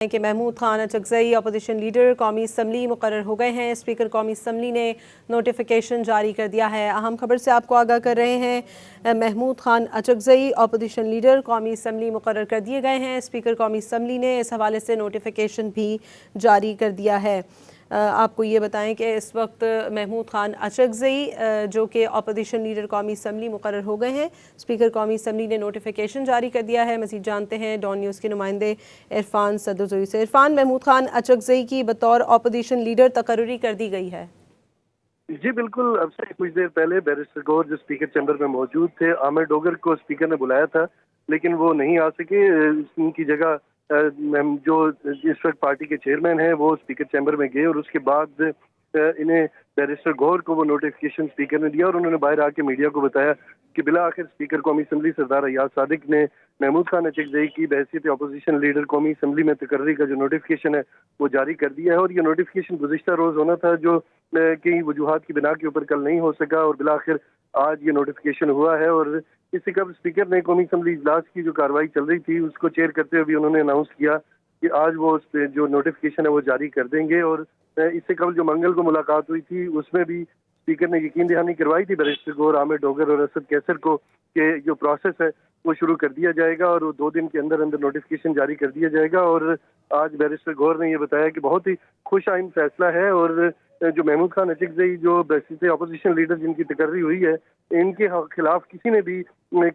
کہ Mahmood Khan Achakzai opposition leader قومی assembly مقرر ہو گئے ہیں۔ اسپیکر قومی اسمبلی نے نوٹیفیکیشن جاری کر دیا ہے۔ اہم خبر سے آپ کو آگاہ کر رہے ہیں، محمود خان اچکزئی اپوزیشن لیڈر قومی اسمبلی مقرر کر دیے گئے ہیں۔ اسپیکر قومی اسمبلی نے اس حوالے سے نوٹیفیکیشن بھی جاری کر دیا ہے۔ آپ کو یہ بتائیں کہ اس وقت محمود خان اچکزئی جو کہ اپوزیشن لیڈر قومی اسمبلی مقرر ہو گئے ہیں، اسپیکر قومی اسمبلی نے نوٹیفیکیشن جاری کر دیا ہے۔ مزید جانتے ہیں ڈان نیوز کے نمائندے عرفان صدرزوئی سے۔ عرفان، محمود خان اچکزئی کی بطور اپوزیشن لیڈر تقرری کر دی گئی ہے۔ جی بالکل، اب سے کچھ دیر پہلے بیرسٹر گور جو اسپیکر چیمبر میں موجود تھے، عامر ڈوگر کو اسپیکر نے بلایا تھا لیکن وہ نہیں آ سکے۔ ان کی جگہ جو اس وقت پارٹی کے چیئرمین ہیں وہ اسپیکر چیمبر میں گئے اور اس کے بعد انہیں بیرسٹر گور کو وہ نوٹیفیکیشن اسپیکر نے دیا اور انہوں نے باہر آ کے میڈیا کو بتایا کہ بالآخر اسپیکر قومی اسمبلی سردار ایاز صادق نے محمود خان اچکزئی کی بحیثیت اپوزیشن لیڈر قومی اسمبلی میں تقرری کا جو نوٹیفیکیشن ہے وہ جاری کر دیا ہے۔ اور یہ نوٹیفیکیشن گزشتہ روز ہونا تھا جو کئی وجوہات کی بنا کے اوپر کل نہیں ہو سکا اور بالآخر آج یہ نوٹیفیکیشن ہوا ہے۔ اور اس سے قبل اسپیکر نے قومی اسمبلی اجلاس کی جو کارروائی چل رہی تھی اس کو چیئر کرتے ہوئے انہوں نے اناؤنس کیا کہ آج وہ اس پہ جو نوٹیفیکیشن ہے وہ جاری کر دیں گے۔ اور اس سے قبل جو منگل کو ملاقات ہوئی تھی اس میں بھی اسپیکر نے یقین دہانی کروائی تھی بیرسٹر گور، عامر ڈوگر اور اسد کیسر کو کہ جو پروسیس ہے وہ شروع کر دیا جائے گا اور وہ 2 دن کے اندر اندر نوٹیفیکیشن جاری کر دیا جائے گا۔ اور آج بیرسٹر گور نے یہ بتایا کہ بہت ہی خوش آئند فیصلہ ہے اور جو محمود خان اچکزئی جو بحیثیت اپوزیشن لیڈر جن کی تقرری ہوئی ہے ان کے خلاف کسی نے بھی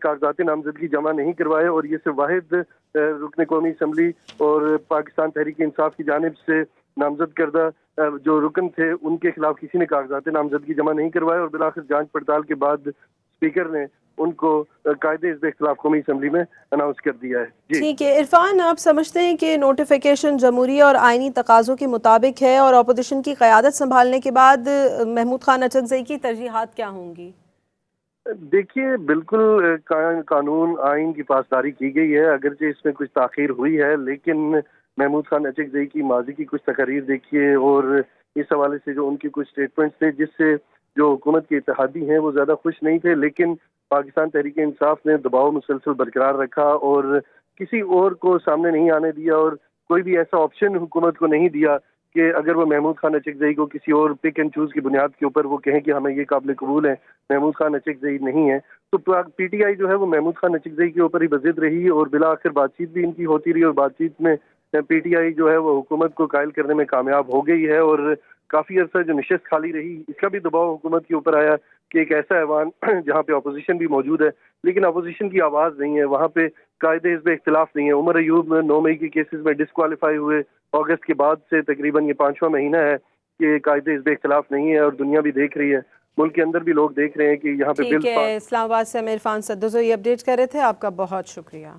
کاغذات نامزدگی جمع نہیں کروائے اور یہ صرف واحد رکن قومی اسمبلی اور پاکستان تحریک انصاف کی جانب سے نامزد کردہ جو رکن تھے ان کے خلاف کسی نے کاغذات نامزدگی جمع نہیں کروائے اور بالآخر جانچ پڑتال کے بعد اسپیکر نے ان کو قائد حزب اختلاف قومی اسمبلی میں اناؤنس کر دیا ہے۔ ٹھیک ہے عرفان، آپ سمجھتے ہیں کہ نوٹیفیکیشن جمہوری اور آئینی تقاضوں کے مطابق ہے اور اپوزیشن کی قیادت سنبھالنے کے بعد محمود خان اچکزئی کی ترجیحات کیا ہوں گی؟ دیکھیے بالکل قانون آئین کی پاسداری کی گئی ہے، اگرچہ اس میں کچھ تاخیر ہوئی ہے لیکن محمود خان اچکزئی کی ماضی کی کچھ تقاریر دیکھیے اور اس حوالے سے جو ان کی کچھ سٹیٹمنٹس تھے جس سے جو حکومت کے اتحادی ہیں وہ زیادہ خوش نہیں تھے، لیکن پاکستان تحریک انصاف نے دباؤ مسلسل برقرار رکھا اور کسی اور کو سامنے نہیں آنے دیا اور کوئی بھی ایسا آپشن حکومت کو نہیں دیا کہ اگر وہ محمود خان اچکزئی کو کسی اور پک اینڈ چوز کی بنیاد کے اوپر وہ کہیں کہ ہمیں یہ قابل قبول ہے، محمود خان اچکزئی نہیں ہے، تو پی ٹی آئی جو ہے وہ محمود خان اچکزئی کے اوپر ہی بضد رہی اور بالآخر بات چیت بھی ان کی ہوتی رہی اور بات چیت میں پی ٹی آئی جو ہے وہ حکومت کو قائل کرنے میں کامیاب ہو گئی ہے اور کافی عرصہ جو نشست خالی رہی اس کا بھی دباؤ حکومت کے اوپر آیا کہ ایک ایسا ایوان جہاں پہ اپوزیشن بھی موجود ہے لیکن اپوزیشن کی آواز نہیں ہے، وہاں پہ قائد حزب اختلاف نہیں ہے۔ عمر ایوب 9 مئی کے کیسز میں ڈسکوالیفائی ہوئے، اگست کے بعد سے تقریباً یہ 5واں مہینہ ہے کہ قائد حزب اختلاف نہیں ہے اور دنیا بھی دیکھ رہی ہے، ملک کے اندر بھی لوگ دیکھ رہے ہیں کہ یہاں پہ ٹھیک ہے، اسلام آباد سے ہم عرفان صدرزوئی اپڈیٹ کر رہے تھے، آپ کا بہت شکریہ۔